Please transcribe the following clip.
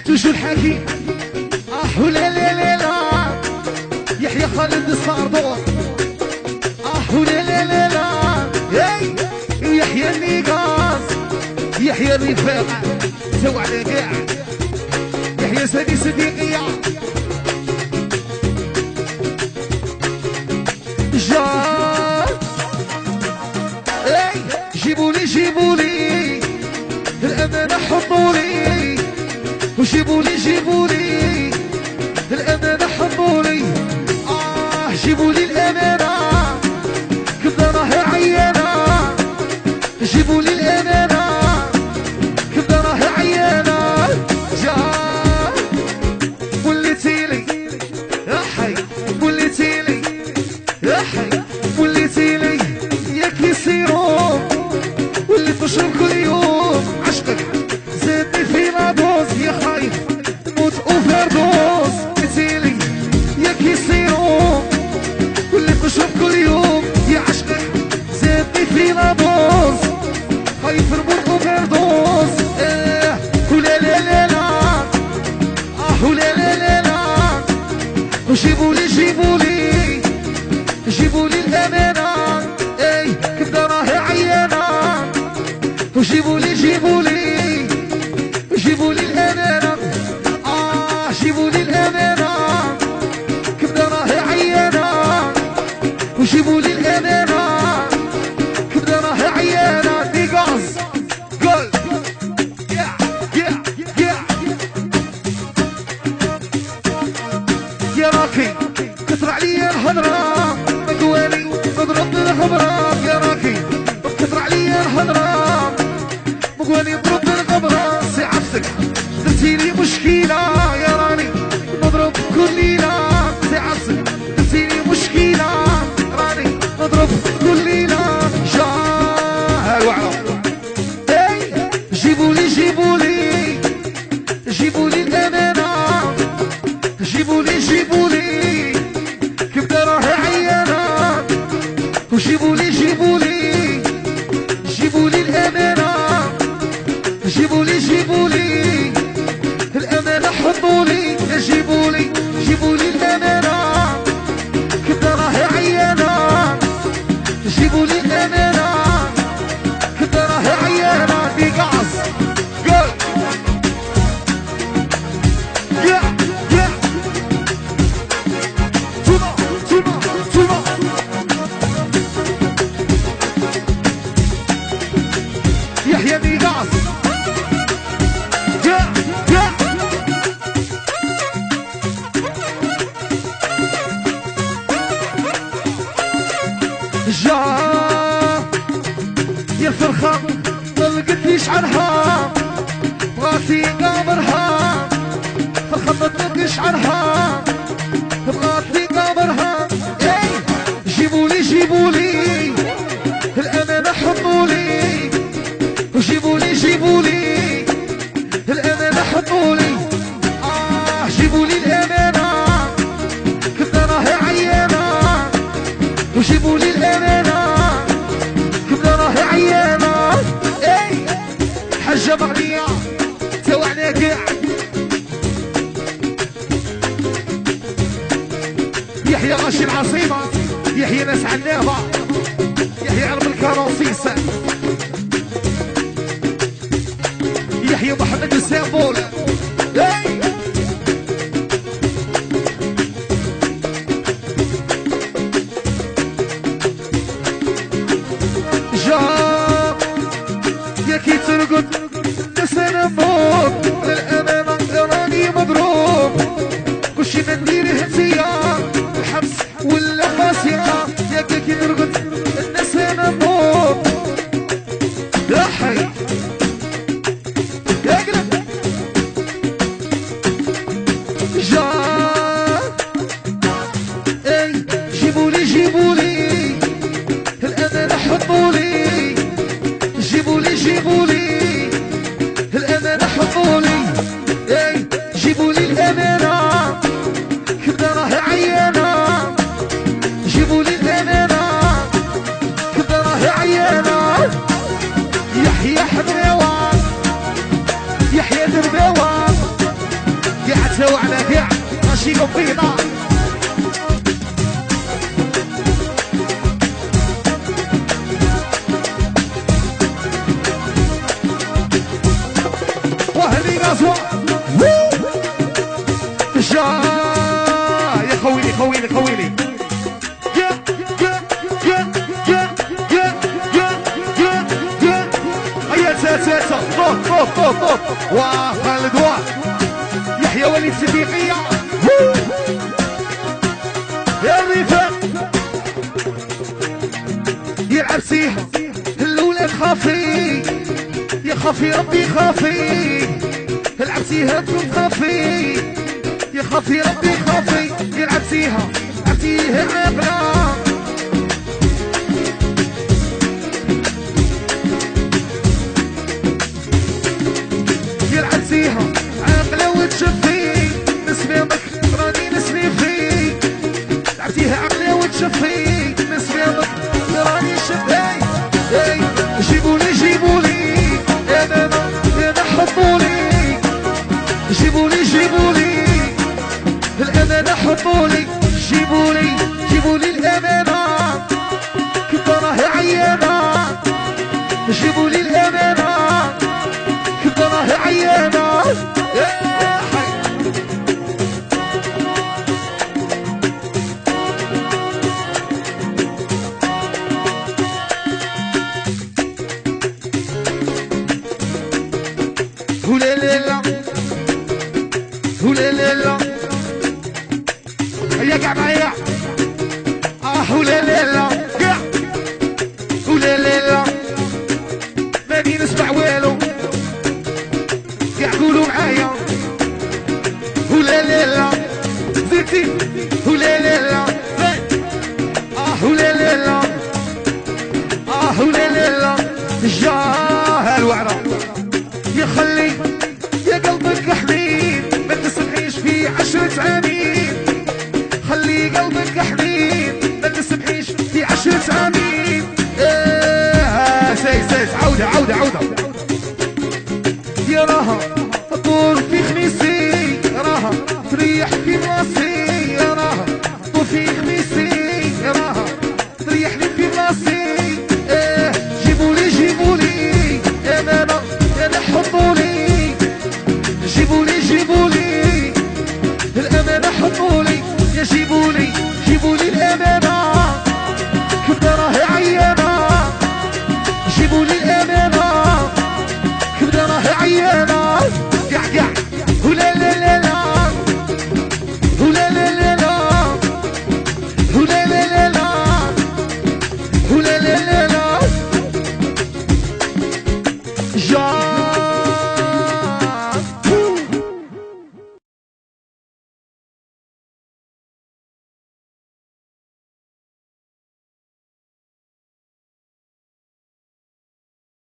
توجو الحكي ولا لا لا لا يحيى خالد الصاردور ولا لا لا لا يحيى النيقاز يحيى الرفاق سوى على كاع يحيى سدي صديقية جا جيبولي جيبولي الأمانة حطولي وجيبولي جيبولي الأمانة حطولي جيبولي الأمانة كبدا راهي عيانة جيبولي الأمانة كبدا راهي عيانة جا وليتيلي يا حي وليتيلي يا حي وليتيلي ياك يصيروا واللي تشرب كل يوم عشقك زادني في لادوز يا خايف موت اوفردوز وليتيلي ياك يصيروا واللي تشرب كل يوم يا عشقك زادني في لادوز خايف نموت اوفردوز ولا لا لا لا ولا لا لا لا وجيبولي جيبولي جيبولي الأمانة كبدا راهي عيانة وجيبولي جيبولي جيبولي الأمانة جيبولي الأمانة كبدا راهي عيانة وجيبولي الأمانة كبدا راهي عيانة دي غاز قول يا راكي كثر عليا الهضرة مقوالي نضرب بالخبرة يا راكي كثر عليا الهضرة مقوالي نضرب بالخبرة سي عفسك درتيلي مشكلة يا راني نضرب كل ليلة سي عفسك درتيلي مشكلة راني نضرب كل ليلة جا الوعرة جيبولي جيبولي جيبولي الأمانة جيبولي جيبولي كبدا راهي عيانة وجيبولي جيبولي جيبولي الأمانة جيبولي جيبولي الأمانة حطولي جيبولي جيبولي الأمانة كبدا راهي عيانة جيبولي الأمانة كبدا راهي عيانة دي قعص قول يحيى نيقاص جا يا الفرخة ما لقيتليش عنها بغاتي نقابرها فرخة ما تلقيش عنها بغاتي نقابرها جيبولي جيبولي الأمانة حطولي وجيبولي جيبولي الأمانة حطولي جيبولي الأمانة كبدا راهي عيانة وجيبولي الأمانة كبدا راهي عيانة حجة مغنية توعنا كاع يحيى غاشي العاصمة يحيى ناس عنابة يحيى علم الكاروسيس يحيى محمد السامبول جاب يا كي ترقد الناس انا موت للامانه راني مضروب كلشي ما نديره انتيا الحبس ولا فاسقه يا كي ترقد الناس انا موت يا حي يا قلب جا جيبولي جيبولي الأمانة حطولي جيبولي جيبولي الأمانة حطولي جيبولي الأمانة كبدا راهي عيانة جيبولي الأمانة كبدا راهي عيانة يحيى حمراوة يحيى درباوة طوط وخالد واه يحيى وليد صديقية يا الرفاق يلعب سيها الأولاد خافي يا خافي ربي خافي العب سيها تكون خافي يا خافي ربي خافي يلعب سيها عبتيها عاقلة يلعب سيها عاقلة وتشفي نسمي بك راني نسمي فيك لعبتيها عاقلة وتشفي نسمي بك راني شفي جيبولي جيبولي انا حبولي جيبولي الامانه حبولي جيبولي الامانه كنت راهي عيانه جيبولي الامانه كنت راهي عيانه يا حي ولا لا ولا لا هيا قاع معايا ولا لا قاع ولا لا ماني نسمع والو قاع قولوا معايا ولا لا زيتي ولا لا ولا لا ولا لا جاه الوعره يخلي يا قلبك حنين ما تسمحيش في 10 عامين خلي قلبك حنين ما تسمحيش في 10 عامين سيس عودة يا راها طول في خميسي راها تريح في راسي يا راها طول في خميسي راها تريحني في راسي جيبولي انا حطولي جيبولي الامانه حطولي يا جيبولي الامانه